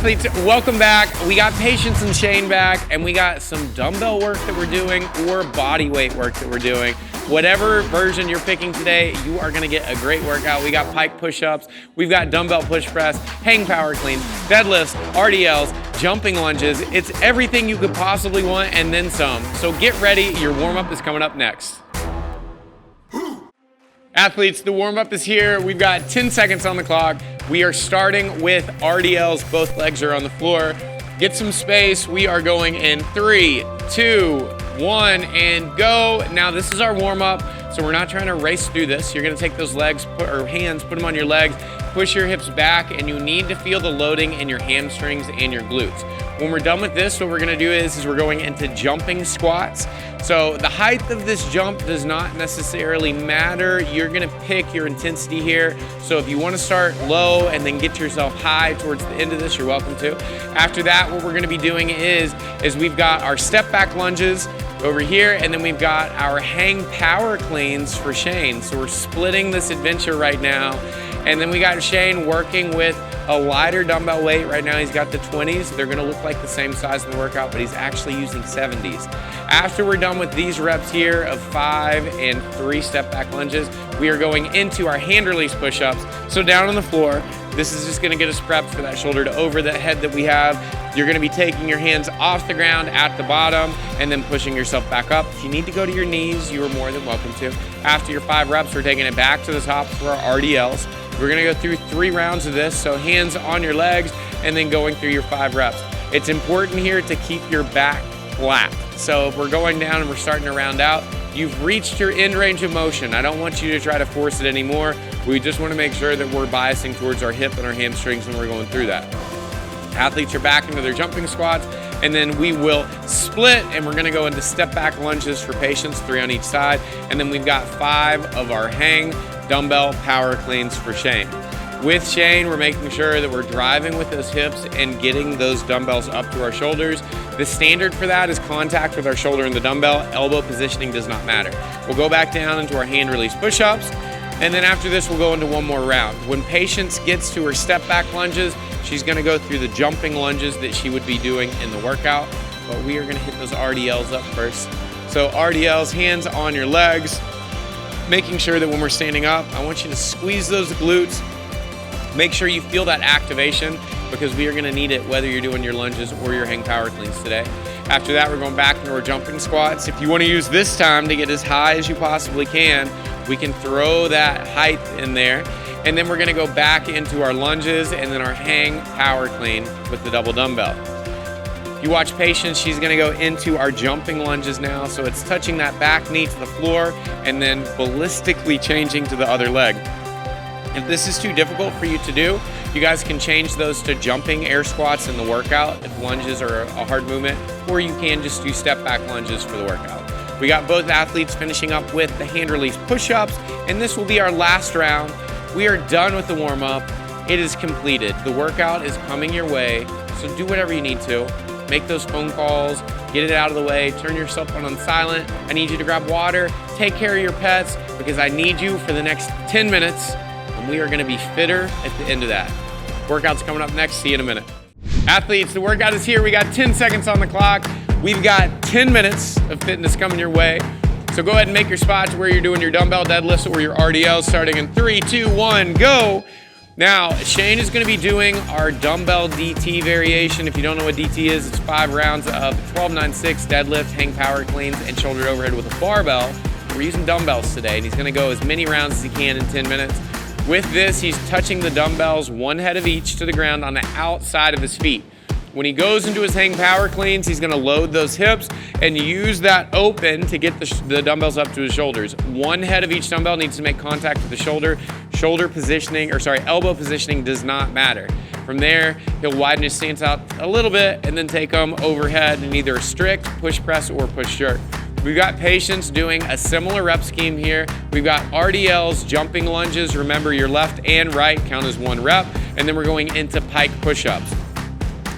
Athletes, welcome back. We got Patience and Shane back, and we got some dumbbell work that we're doing or body weight work that we're doing. Whatever version you're picking today, you are gonna get a great workout. We got pike push-ups, we've got dumbbell push press, hang power cleans, deadlifts, RDLs, jumping lunges. It's everything you could possibly want and then some. So get ready, your warm-up is coming up next. Athletes, the warm-up is here. We've got 10 seconds on the clock. We are starting with RDLs. Both legs are on the floor. Get some space. We are going in 3, 2, 1, and go. Now this is our warm-up, so we're not trying to race through this. You're gonna take those legs, or hands, put them on your legs, push your hips back, and you need to feel the loading in your hamstrings and your glutes. When we're done with this, what we're gonna do is we're going into jumping squats. So the height of this jump does not necessarily matter. You're gonna pick your intensity here. So if you wanna start low and then get yourself high towards the end of this, you're welcome to. After that, what we're gonna be doing is we've got our step back lunges over here, and then we've got our hang power cleans for Shane. So we're splitting this adventure right now. And then we got Shane working with a lighter dumbbell weight. Right now he's got the 20s. They're gonna look like the same size in the workout, but he's actually using 70s. After we're done with these reps here of 5 and 3 step back lunges, we are going into our hand release push-ups. So down on the floor, this is just gonna get us prepped for that shoulder to over the head that we have. You're gonna be taking your hands off the ground at the bottom and then pushing yourself back up. If you need to go to your knees, you are more than welcome to. After your 5 reps, we're taking it back to the top for our RDLs. We're gonna go through 3 rounds of this, so hands on your legs and then going through your 5 reps. It's important here to keep your back flat. So if we're going down and we're starting to round out, you've reached your end range of motion. I don't want you to try to force it anymore. We just wanna make sure that we're biasing towards our hip and our hamstrings when we're going through that. Athletes are back into their jumping squats, and then we will split, and we're gonna go into step back lunges for Patience, 3 on each side, and then we've got 5 of our hang dumbbell power cleans for Shane. With Shane, we're making sure that we're driving with those hips and getting those dumbbells up to our shoulders. The standard for that is contact with our shoulder and the dumbbell. Elbow positioning does not matter. We'll go back down into our hand release push-ups, and then after this, we'll go into one more round. When Patience gets to her step back lunges, she's gonna go through the jumping lunges that she would be doing in the workout, but we are gonna hit those RDLs up first. So RDLs, hands on your legs, making sure that when we're standing up, I want you to squeeze those glutes. Make sure you feel that activation, because we are gonna need it whether you're doing your lunges or your hang power cleans today. After that, we're going back into our jumping squats. If you wanna use this time to get as high as you possibly can, we can throw that height in there. And then we're gonna go back into our lunges and then our hang power clean with the double dumbbell. If you watch Patience, she's gonna go into our jumping lunges now. So it's touching that back knee to the floor and then ballistically changing to the other leg. If this is too difficult for you to do, you guys can change those to jumping air squats in the workout if lunges are a hard movement, or you can just do step back lunges for the workout. We got both athletes finishing up with the hand release push-ups, and this will be our last round. We are done with the warm-up. It is completed. The workout is coming your way, so do whatever you need to. Make those phone calls, get it out of the way, turn your cell phone on silent. I need you to grab water, take care of your pets, because I need you for the next 10 minutes, and we are gonna be fitter at the end of that. Workout's coming up next, see you in a minute. Athletes, the workout is here. We got 10 seconds on the clock. We've got 10 minutes of fitness coming your way. So go ahead and make your spots where you're doing your dumbbell deadlifts or your RDLs, starting in 3, 2, 1, go. Now, Shane is gonna be doing our dumbbell DT variation. If you don't know what DT is, it's 5 rounds of 12-9-6 deadlift, hang power cleans, and shoulder overhead with a barbell. We're using dumbbells today, and he's gonna go as many rounds as he can in 10 minutes. With this, he's touching the dumbbells, 1 head of each, to the ground on the outside of his feet. When he goes into his hang power cleans, he's gonna load those hips and use that open to get the dumbbells up to his shoulders. 1 head of each dumbbell needs to make contact with the shoulder. Shoulder positioning, elbow positioning does not matter. From there, he'll widen his stance out a little bit and then take them overhead in either a strict push press or push jerk. We've got Patience doing a similar rep scheme here. We've got RDLs, jumping lunges. Remember, your left and right count as 1 rep. And then we're going into pike push-ups.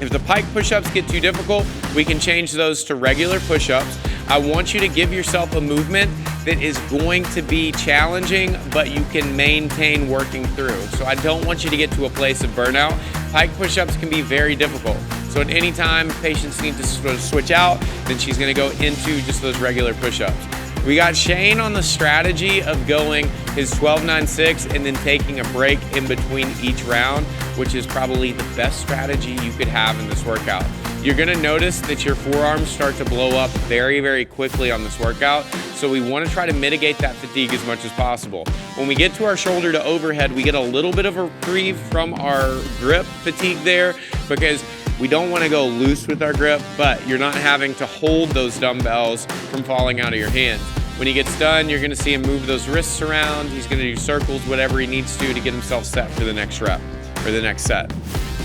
If the pike push-ups get too difficult, we can change those to regular push-ups. I want you to give yourself a movement that is going to be challenging, but you can maintain working through. So I don't want you to get to a place of burnout. Pike push-ups can be very difficult. So at any time patients need to switch out, then she's gonna go into just those regular push-ups. We got Shane on the strategy of going his 12-9-6 and then taking a break in between each round, which is probably the best strategy you could have in this workout. You're gonna notice that your forearms start to blow up very, very quickly on this workout. So we wanna try to mitigate that fatigue as much as possible. When we get to our shoulder to overhead, we get a little bit of a reprieve from our grip fatigue there, because we don't want to go loose with our grip, but you're not having to hold those dumbbells from falling out of your hands. When he gets done, you're going to see him move those wrists around. He's going to do circles, whatever he needs to get himself set for the next rep or the next set.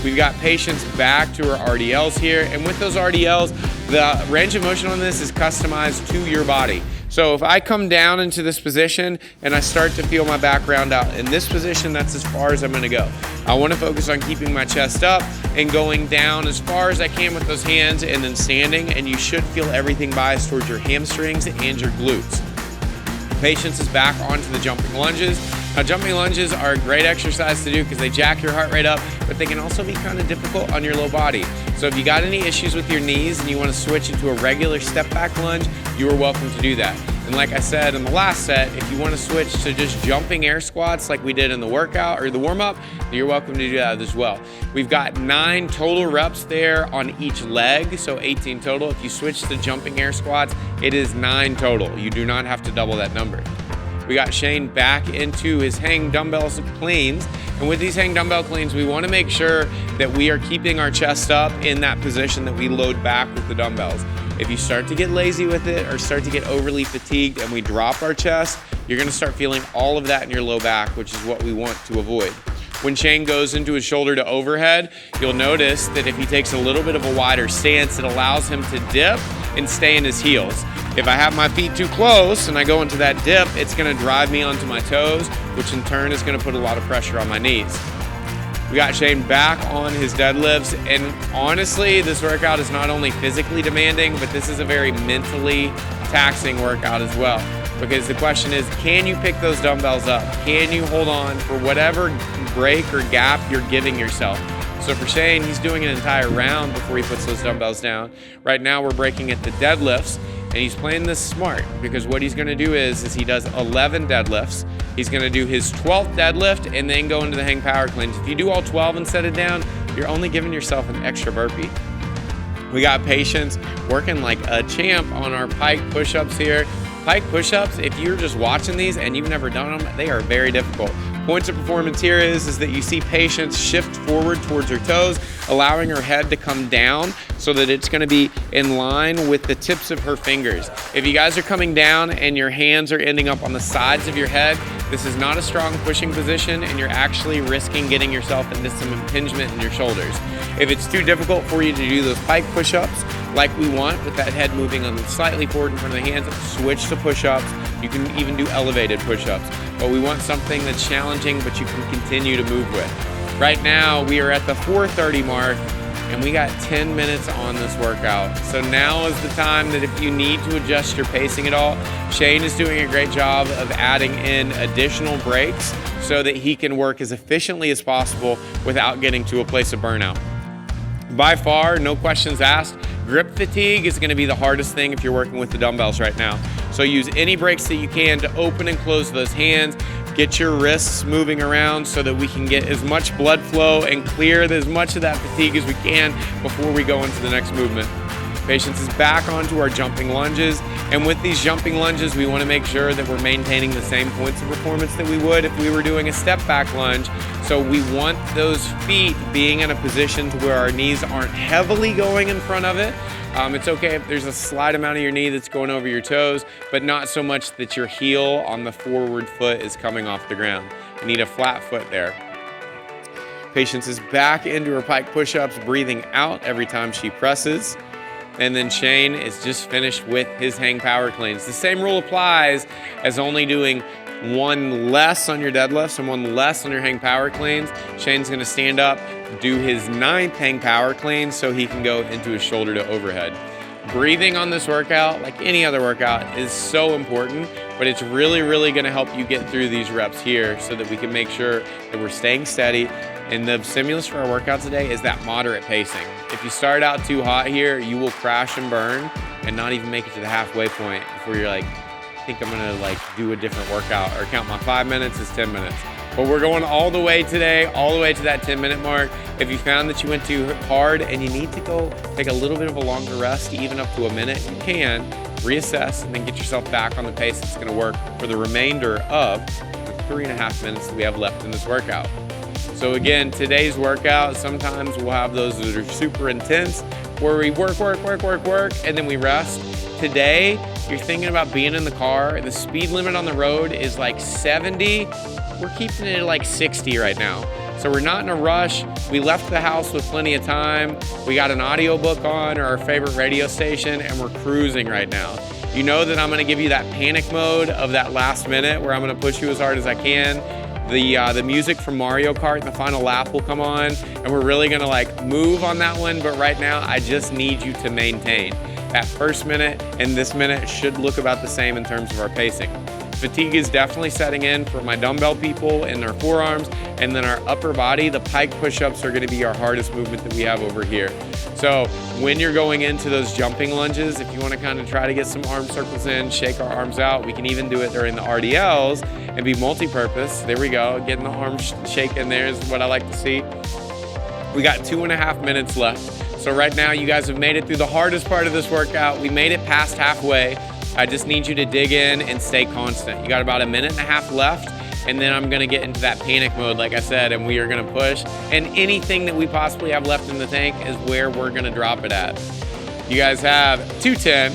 We've got patients back to our RDLs here, and with those RDLs, the range of motion on this is customized to your body. So if I come down into this position and I start to feel my back round out in this position, that's as far as I'm gonna go. I wanna focus on keeping my chest up and going down as far as I can with those hands and then standing, and you should feel everything biased towards your hamstrings and your glutes. Patience is back onto the jumping lunges. Now, jumping lunges are a great exercise to do because they jack your heart rate up, but they can also be kind of difficult on your low body. So if you got any issues with your knees and you want to switch into a regular step back lunge, you are welcome to do that. And like I said in the last set, if you want to switch to just jumping air squats like we did in the workout or the warm-up, you're welcome to do that as well. We've got 9 total reps there on each leg, so 18 total. If you switch to jumping air squats, it is 9 total. You do not have to double that number. We got Shane back into his hang dumbbells cleans. And with these hang dumbbell cleans, we want to make sure that we are keeping our chest up in that position that we load back with the dumbbells. If you start to get lazy with it or start to get overly fatigued and we drop our chest, you're going to start feeling all of that in your low back, which is what we want to avoid. When Shane goes into his shoulder to overhead, you'll notice that if he takes a little bit of a wider stance, it allows him to dip and stay in his heels. If I have my feet too close and I go into that dip, it's gonna drive me onto my toes, which in turn is gonna put a lot of pressure on my knees. We got Shane back on his deadlifts, and honestly, this workout is not only physically demanding, but this is a very mentally taxing workout as well. Because the question is, can you pick those dumbbells up? Can you hold on for whatever break or gap you're giving yourself? So for Shane, he's doing an entire round before he puts those dumbbells down. Right now, we're breaking at the deadlifts, and he's playing this smart, because what he's gonna do is he does 11 deadlifts. He's gonna do his 12th deadlift and then go into the hang power cleans. If you do all 12 and set it down, you're only giving yourself an extra burpee. We got patients working like a champ on our pike push-ups here. Pike push-ups, if you're just watching these and you've never done them, they are very difficult. Points of performance here is that you see patients shift forward towards her toes, allowing her head to come down so that it's gonna be in line with the tips of her fingers. If you guys are coming down and your hands are ending up on the sides of your head, this is not a strong pushing position, and you're actually risking getting yourself into some impingement in your shoulders. If it's too difficult for you to do those pike push-ups like we want, with that head moving on slightly forward in front of the hands, switch to push-ups. You can even do elevated push-ups, but we want something that's challenging but you can continue to move with. Right now, we are at the 4:30 mark, and we got 10 minutes on this workout. So now is the time that if you need to adjust your pacing at all, Shane is doing a great job of adding in additional breaks so that he can work as efficiently as possible without getting to a place of burnout. By far, no questions asked, grip fatigue is gonna be the hardest thing if you're working with the dumbbells right now. So use any breaks that you can to open and close those hands, get your wrists moving around so that we can get as much blood flow and clear as much of that fatigue as we can before we go into the next movement. Patience is back onto our jumping lunges, and with these jumping lunges, we want to make sure that we're maintaining the same points of performance that we would if we were doing a step back lunge. So we want those feet being in a position to where our knees aren't heavily going in front of it. It's okay if there's a slight amount of your knee that's going over your toes, but not so much that your heel on the forward foot is coming off the ground. You need a flat foot there. Patience is back into her pike push-ups, breathing out every time she presses. And then Shane is just finished with his hang power cleans. The same rule applies as only doing one less on your deadlifts and one less on your hang power cleans. Shane's gonna stand up, do his 9th hang power clean so he can go into his shoulder to overhead. Breathing on this workout, like any other workout, is so important, but it's really, really gonna help you get through these reps here so that we can make sure that we're staying steady. And the stimulus for our workout today is that moderate pacing. If you start out too hot here, you will crash and burn and not even make it to the halfway point before you're like, I think I'm gonna like do a different workout or count my 5 minutes as 10 minutes. But we're going all the way today, all the way to that 10-minute mark. If you found that you went too hard and you need to go take a little bit of a longer rest, even up to a minute, you can reassess and then get yourself back on the pace that's gonna work for the remainder of the 3.5 minutes that we have left in this workout. So again, today's workout, sometimes we'll have those that are super intense where we work, and then we rest. Today, you're thinking about being in the car. The speed limit on the road is like 70. We're keeping it at like 60 right now. So we're not in a rush. We left the house with plenty of time. We got an audiobook on or our favorite radio station, and we're cruising right now. You know that I'm gonna give you that panic mode of that last minute where I'm gonna push you as hard as I can. The music from Mario Kart, the final lap, will come on, and we're really gonna like move on that one. But right now, I just need you to maintain. That first minute and this minute should look about the same in terms of our pacing. Fatigue is definitely setting in for my dumbbell people in their forearms, and then our upper body, the pike push-ups are gonna be our hardest movement that we have over here. So when you're going into those jumping lunges, if you wanna kind of try to get some arm circles in, shake our arms out, we can even do it during the RDLs and be multi-purpose. There we go, getting the arms shaking there is what I like to see. We got 2.5 minutes left. So right now you guys have made it through the hardest part of this workout. We made it past halfway. I just need you to dig in and stay constant. You got about 1.5 minutes left, and then I'm gonna get into that panic mode, like I said, and we are gonna push. And anything that we possibly have left in the tank is where we're gonna drop it at. You guys have 210,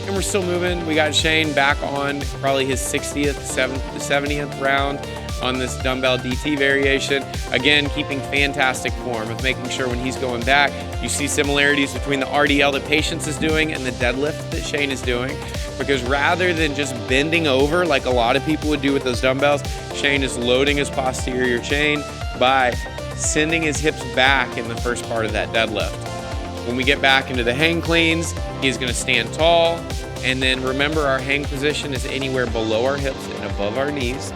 and we're still moving. We got Shane back on probably his 60th, 70th round on this dumbbell DT variation. Again, keeping fantastic form of making sure when he's going back, you see similarities between the RDL that Patience is doing and the deadlift that Shane is doing. Because rather than just bending over like a lot of people would do with those dumbbells, Shane is loading his posterior chain by sending his hips back in the first part of that deadlift. When we get back into the hang cleans, he's gonna stand tall. And then remember, our hang position is anywhere below our hips and above our knees.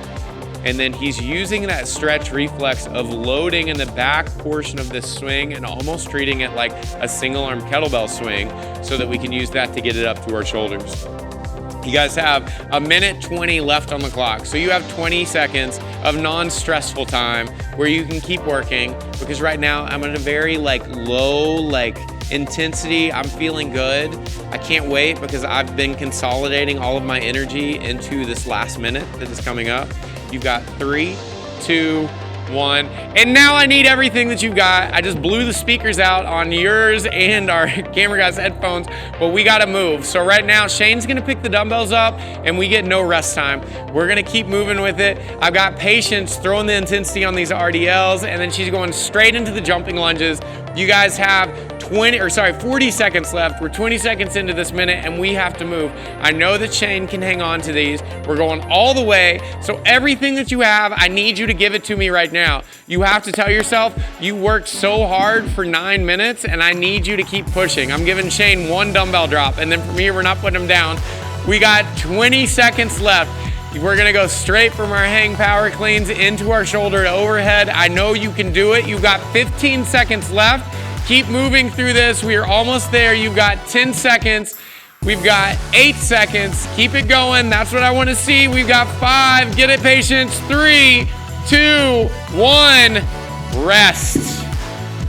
And then he's using that stretch reflex of loading in the back portion of this swing and almost treating it like a single arm kettlebell swing so that we can use that to get it up to our shoulders. You guys have 1:20 left on the clock. So you have 20 seconds of non-stressful time where you can keep working, because right now I'm at a very low intensity. I'm feeling good. I can't wait because I've been consolidating all of my energy into this last minute that is coming up. You've got 3, 2, 1. And now I need everything that you've got. I just blew the speakers out on yours and our camera guy's headphones, but we gotta move. So right now, Shane's gonna pick the dumbbells up and we get no rest time. We're gonna keep moving with it. I've got Patience throwing the intensity on these RDLs, and then she's going straight into the jumping lunges. You guys have 40 seconds left. We're 20 seconds into this minute and we have to move. I know that Shane can hang on to these. We're going all the way. So everything that you have, I need you to give it to me right now. You have to tell yourself, you worked so hard for 9 minutes and I need you to keep pushing. I'm giving Shane 1 dumbbell drop, and then from here, we're not putting him down. We got 20 seconds left. We're gonna go straight from our hang power cleans into our shoulder to overhead. I know you can do it. You've got 15 seconds left. Keep moving through this. We are almost there. You've got 10 seconds. We've got 8 seconds. Keep it going. That's what I want to see. We've got 5. Get it, Patience. 3, 2, 1. Rest.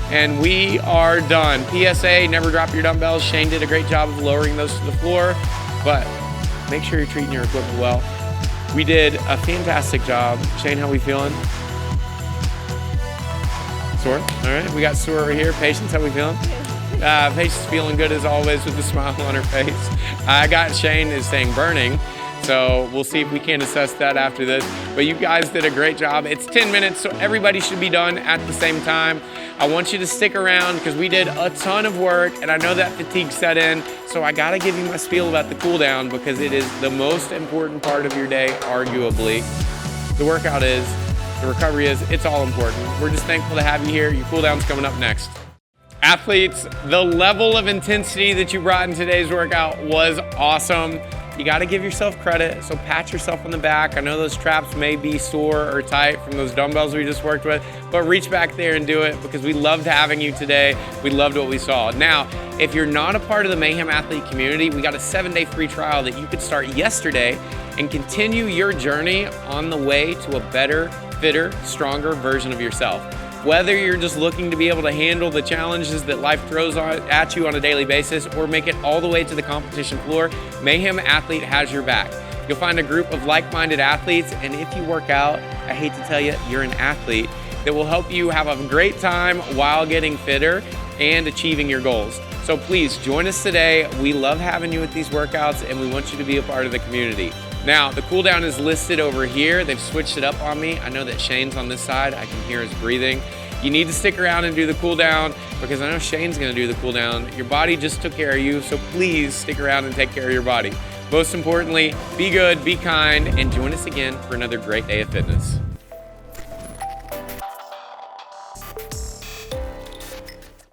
And we are done. PSA, never drop your dumbbells. Shane did a great job of lowering those to the floor, but make sure you're treating your equipment well. We did a fantastic job. Shane, how we feeling? Sore? All right, we got sore over here. Patience, how we feeling? Patience feeling good as always with a smile on her face. I got Shane is saying burning, so we'll see if we can assess that after this. But you guys did a great job. It's 10 minutes, so everybody should be done at the same time. I want you to stick around because we did a ton of work, and I know that fatigue set in, so I gotta give you my spiel about the cool down because it is the most important part of your day, arguably. The workout is, the recovery is, it's all important. We're just thankful to have you here. Your cool down's coming up next. Athletes, the level of intensity that you brought in today's workout was awesome. You got to give yourself credit, so pat yourself on the back. I know those traps may be sore or tight from those dumbbells we just worked with, but reach back there and do it because we loved having you today. We loved what we saw. Now, if you're not a part of the Mayhem Athlete community, we got a 7-day free trial that you could start yesterday and continue your journey on the way to a better, fitter, stronger version of yourself. Whether you're just looking to be able to handle the challenges that life throws at you on a daily basis or make it all the way to the competition floor, Mayhem Athlete has your back. You'll find a group of like-minded athletes, and if you work out, I hate to tell you, you're an athlete that will help you have a great time while getting fitter and achieving your goals. So please join us today. We love having you at these workouts, and we want you to be a part of the community. Now, the cool down is listed over here. They've switched it up on me. I know that Shane's on this side. I can hear his breathing. You need to stick around and do the cool down because I know Shane's gonna do the cool down. Your body just took care of you, so please stick around and take care of your body. Most importantly, be good, be kind, and join us again for another great day of fitness.